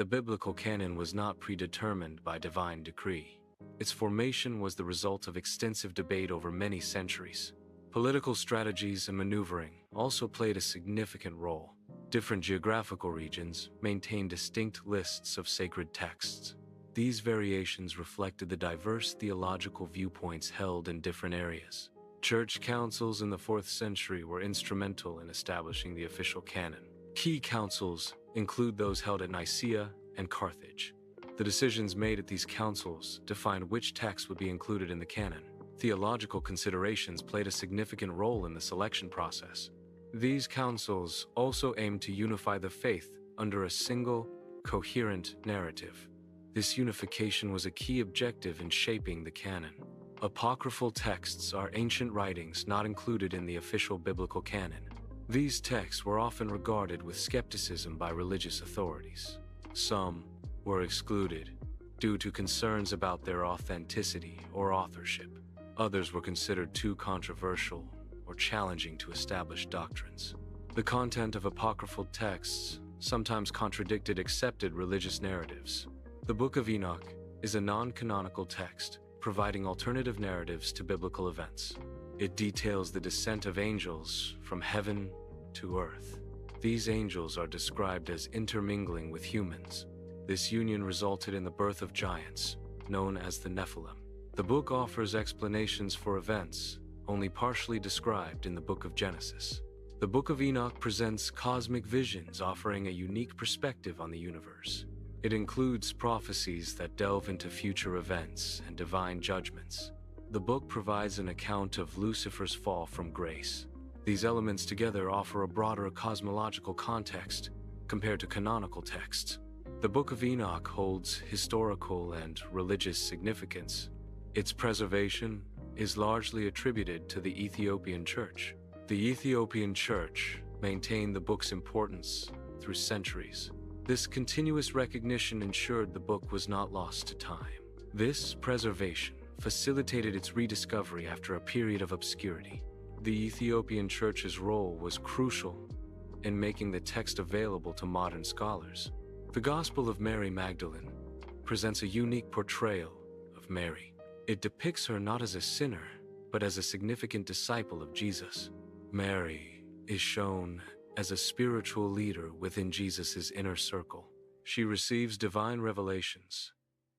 The biblical canon was not predetermined by divine decree. Its formation was the result of extensive debate over many centuries. Political strategies and maneuvering also played a significant role. Different geographical regions maintained distinct lists of sacred texts. These variations reflected the diverse theological viewpoints held in different areas. Church councils in the 4th century were instrumental in establishing the official canon. Key councils include those held at Nicaea and Carthage. The decisions made at these councils defined which texts would be included in the canon. Theological considerations played a significant role in the selection process. These councils also aimed to unify the faith under a single, coherent narrative. This unification was a key objective in shaping the canon. Apocryphal texts are ancient writings not included in the official biblical canon. These texts were often regarded with skepticism by religious authorities. Some were excluded due to concerns about their authenticity or authorship. Others were considered too controversial or challenging to establish doctrines. The content of apocryphal texts sometimes contradicted accepted religious narratives. The Book of Enoch is a non-canonical text, providing alternative narratives to biblical events. It details the descent of angels from heaven to earth. These angels are described as intermingling with humans. This union resulted in the birth of giants, known as the Nephilim. The book offers explanations for events only partially described in the Book of Genesis. The Book of Enoch presents cosmic visions offering a unique perspective on the universe. It includes prophecies that delve into future events and divine judgments. The book provides an account of Lucifer's fall from grace. These elements together offer a broader cosmological context compared to canonical texts. The Book of Enoch holds historical and religious significance. Its preservation is largely attributed to the Ethiopian Church. The Ethiopian Church maintained the book's importance through centuries. This continuous recognition ensured the book was not lost to time. This preservation facilitated its rediscovery after a period of obscurity. The Ethiopian Church's role was crucial in making the text available to modern scholars. The Gospel of Mary Magdalene presents a unique portrayal of Mary. It depicts her not as a sinner, but as a significant disciple of Jesus. Mary is shown as a spiritual leader within Jesus' inner circle. She receives divine revelations,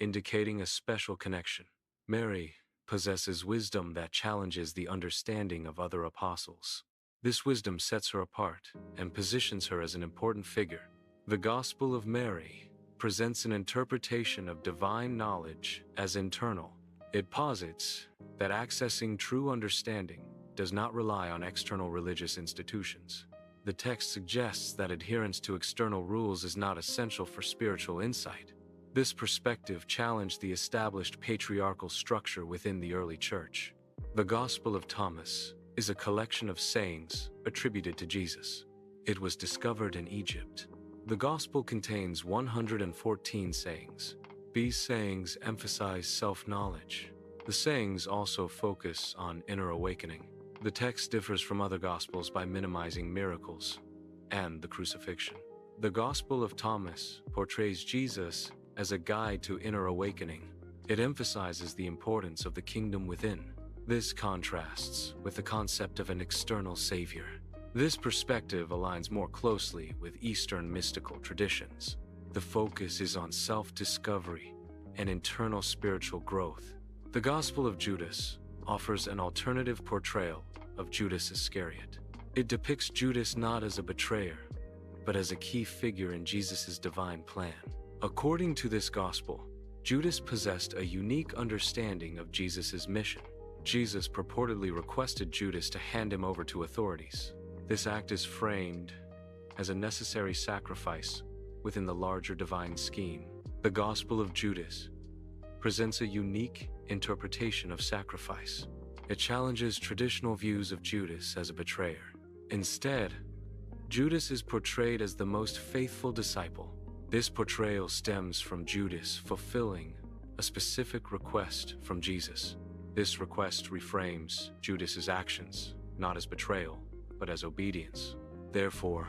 indicating a special connection. Mary possesses wisdom that challenges the understanding of other apostles. This wisdom sets her apart and positions her as an important figure. The Gospel of Mary presents an interpretation of divine knowledge as internal. It posits that accessing true understanding does not rely on external religious institutions. The text suggests that adherence to external rules is not essential for spiritual insight. This perspective challenged the established patriarchal structure within the early church. The Gospel of Thomas is a collection of sayings attributed to Jesus. It was discovered in Egypt. The Gospel contains 114 sayings. These sayings emphasize self-knowledge. The sayings also focus on inner awakening. The text differs from other Gospels by minimizing miracles and the crucifixion. The Gospel of Thomas portrays Jesus as a guide to inner awakening. It emphasizes the importance of the kingdom within. This contrasts with the concept of an external savior. This perspective aligns more closely with Eastern mystical traditions. The focus is on self-discovery and internal spiritual growth. The Gospel of Judas offers an alternative portrayal of Judas Iscariot. It depicts Judas not as a betrayer, but as a key figure in Jesus' divine plan. According to this gospel, Judas possessed a unique understanding of Jesus' mission. Jesus purportedly requested Judas to hand him over to authorities. This act is framed as a necessary sacrifice within the larger divine scheme. The Gospel of Judas presents a unique interpretation of sacrifice. It challenges traditional views of Judas as a betrayer. Instead, Judas is portrayed as the most faithful disciple. This portrayal stems from Judas fulfilling a specific request from Jesus. This request reframes Judas's actions not as betrayal, but as obedience. Therefore,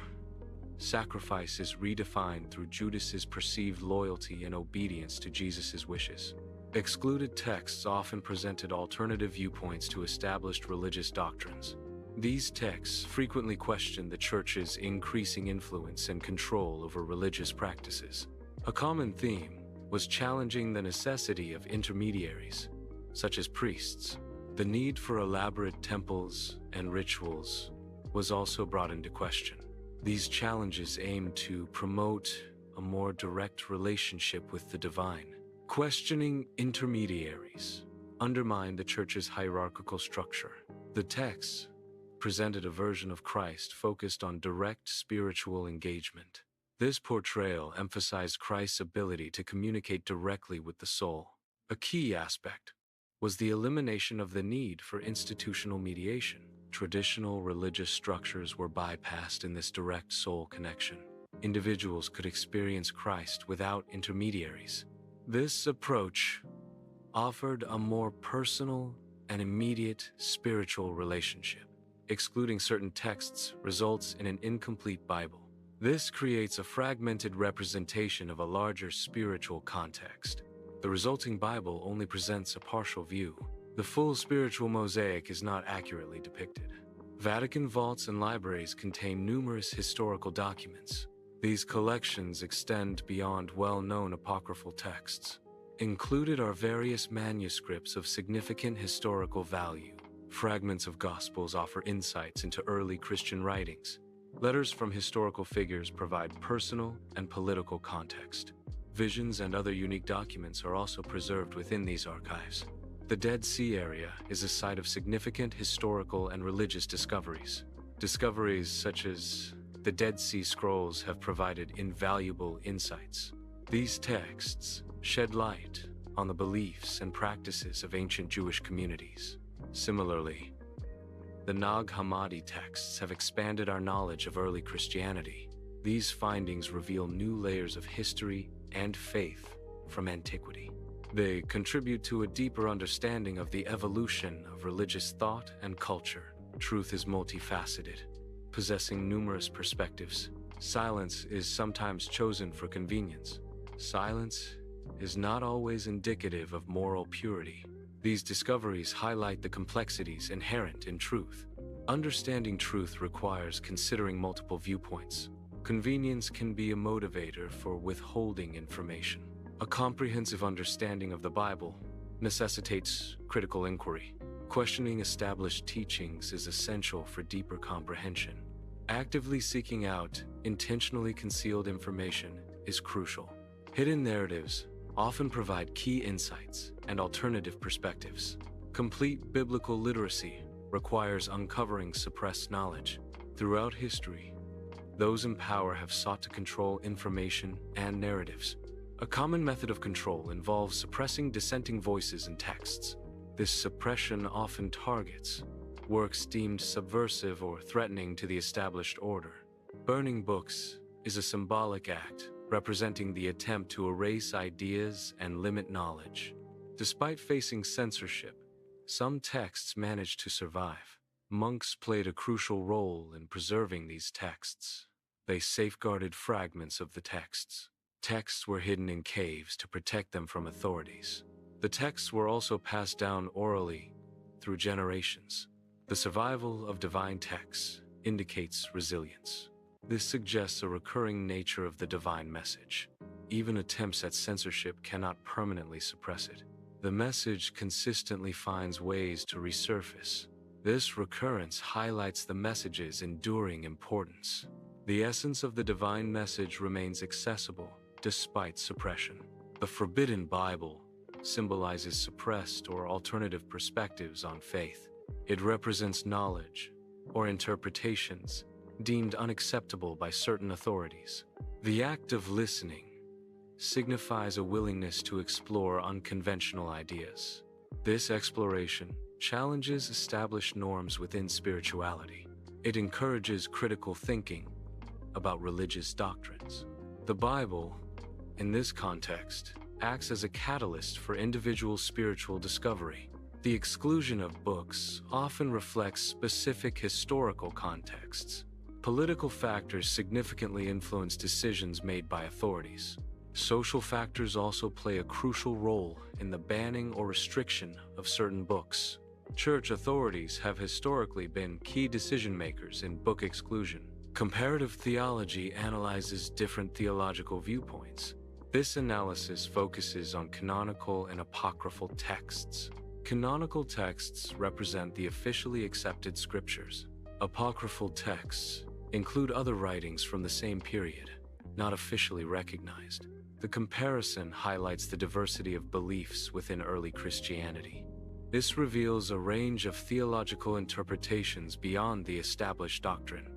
sacrifice is redefined through Judas's perceived loyalty and obedience to Jesus' wishes. Excluded texts often presented alternative viewpoints to established religious doctrines. These texts frequently questioned the Church's increasing influence and control over religious practices. A common theme was challenging the necessity of intermediaries, such as priests. The need for elaborate temples and rituals was also brought into question. These challenges aimed to promote a more direct relationship with the divine. Questioning intermediaries undermined the Church's hierarchical structure. The texts presented a version of Christ focused on direct spiritual engagement. This portrayal emphasized Christ's ability to communicate directly with the soul. A key aspect was the elimination of the need for institutional mediation. Traditional religious structures were bypassed in this direct soul connection. Individuals could experience Christ without intermediaries. This approach offered a more personal and immediate spiritual relationship. Excluding certain texts results in an incomplete Bible. This creates a fragmented representation of a larger spiritual context. The resulting Bible only presents a partial view. The full spiritual mosaic is not accurately depicted. Vatican vaults and libraries contain numerous historical documents. These collections extend beyond well-known apocryphal texts. Included are various manuscripts of significant historical value. Fragments of Gospels offer insights into early Christian writings. Letters from historical figures provide personal and political context. Visions and other unique documents are also preserved within these archives. The Dead Sea area is a site of significant historical and religious discoveries. Discoveries such as the Dead Sea Scrolls have provided invaluable insights. These texts shed light on the beliefs and practices of ancient Jewish communities. Similarly, the Nag Hammadi texts have expanded our knowledge of early Christianity. These findings reveal new layers of history and faith from antiquity. They contribute to a deeper understanding of the evolution of religious thought and culture. Truth is multifaceted, possessing numerous perspectives. Silence is sometimes chosen for convenience. Silence is not always indicative of moral purity. These discoveries highlight the complexities inherent in truth. Understanding truth requires considering multiple viewpoints. Convenience can be a motivator for withholding information. A comprehensive understanding of the Bible necessitates critical inquiry. Questioning established teachings is essential for deeper comprehension. Actively seeking out intentionally concealed information is crucial. Hidden narratives often provide key insights and alternative perspectives. Complete biblical literacy requires uncovering suppressed knowledge. Throughout history, those in power have sought to control information and narratives. A common method of control involves suppressing dissenting voices and texts. This suppression often targets works deemed subversive or threatening to the established order. Burning books is a symbolic act representing the attempt to erase ideas and limit knowledge. Despite facing censorship, some texts managed to survive. Monks played a crucial role in preserving these texts. They safeguarded fragments of the texts. Texts were hidden in caves to protect them from authorities. The texts were also passed down orally through generations. The survival of divine texts indicates resilience. This suggests a recurring nature of the divine message. Even attempts at censorship cannot permanently suppress it. The message consistently finds ways to resurface. This recurrence highlights the message's enduring importance. The essence of the divine message remains accessible despite suppression. The Forbidden Bible symbolizes suppressed or alternative perspectives on faith. It represents knowledge or interpretations deemed unacceptable by certain authorities. The act of listening signifies a willingness to explore unconventional ideas. This exploration challenges established norms within spirituality. It encourages critical thinking about religious doctrines. The Bible, in this context, acts as a catalyst for individual spiritual discovery. The exclusion of books often reflects specific historical contexts. Political factors significantly influence decisions made by authorities. Social factors also play a crucial role in the banning or restriction of certain books. Church authorities have historically been key decision-makers in book exclusion. Comparative theology analyzes different theological viewpoints. This analysis focuses on canonical and apocryphal texts. Canonical texts represent the officially accepted scriptures. Apocryphal texts include other writings from the same period, not officially recognized. The comparison highlights the diversity of beliefs within early Christianity. This reveals a range of theological interpretations beyond the established doctrine.